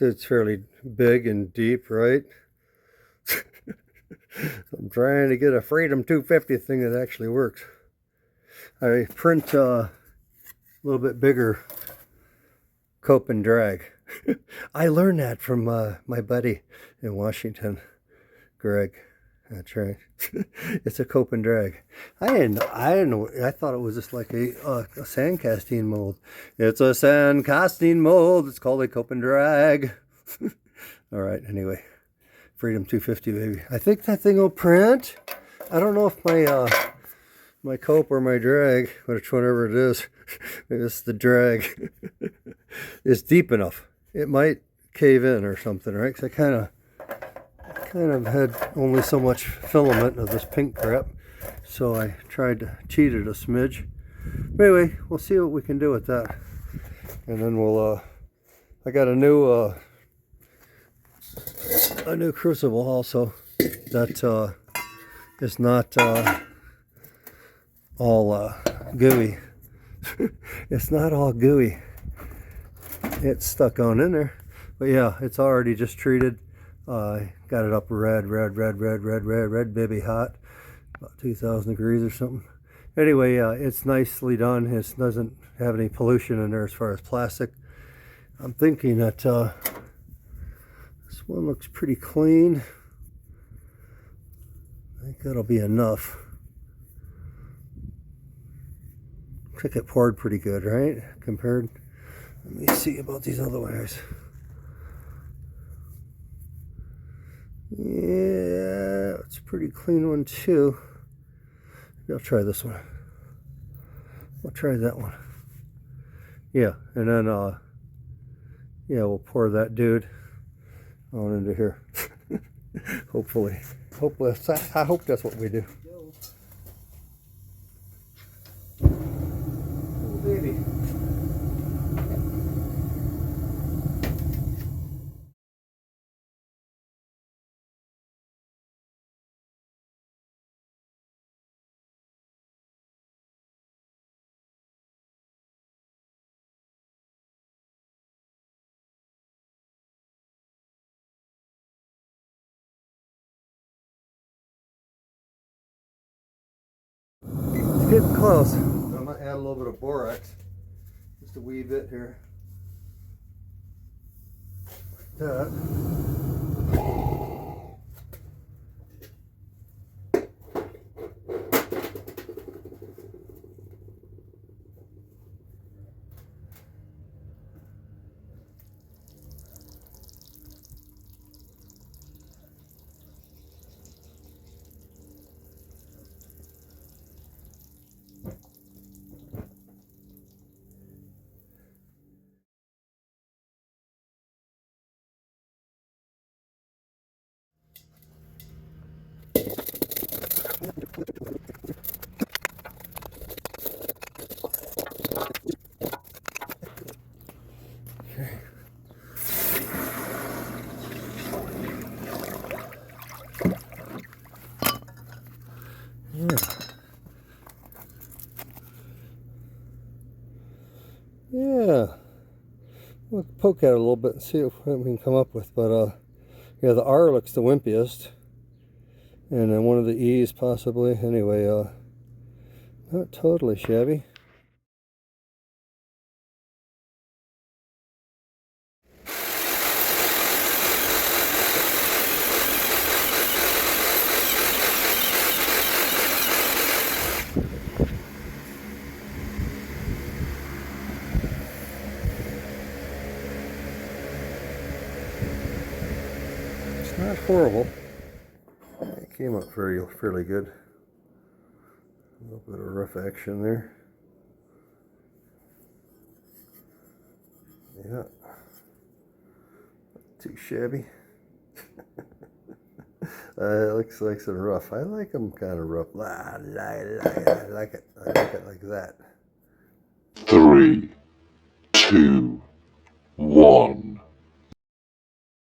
it's fairly big and deep, right? I'm trying to get a Freedom 250 thing that actually works. I print a little bit bigger cope and drag. I learned that from my buddy in Washington, Greg. That's right. It's a cope and drag. I didn't know. I thought it was just like a sand casting mold. It's a sand casting mold. It's called a cope and drag. All right. Anyway, Freedom 250, baby. I think that thing will print. I don't know if my cope or my drag, whatever it is, maybe it's the drag, is deep enough. It might cave in or something, right? Because I kind of had only so much filament of this pink crap, so I tried to cheat it a smidge. But anyway, we'll see what we can do with that, and then we'll I got a new crucible also that is not all gooey. It's not all gooey. It's stuck on in there, but yeah, it's already just treated. Got it up red, baby hot, about 2,000 degrees or something. Anyway, it's nicely done. It doesn't have any pollution in there as far as plastic. I'm thinking that this one looks pretty clean. I think that'll be enough. Looks like it poured pretty good, right? Compared. Let me see about these other guys. Yeah, it's a pretty clean one too. Maybe I'll try this one. I'll try that one. Yeah, and then yeah, we'll pour that dude on into here. Hopefully, I hope that's what we do. Oh, baby. It's getting close. I might add a little bit of borax, just a wee bit here. Like that. Yeah, we'll poke at it a little bit and see what we can come up with. But yeah, the R looks the wimpiest, and then one of the E's possibly. Anyway, not totally shabby. Not horrible. It came up fairly good. A little bit of rough action there. Yeah. Not too shabby. It looks like some rough. I like them kind of rough. I like it. I like it like that. 3, 2, 1.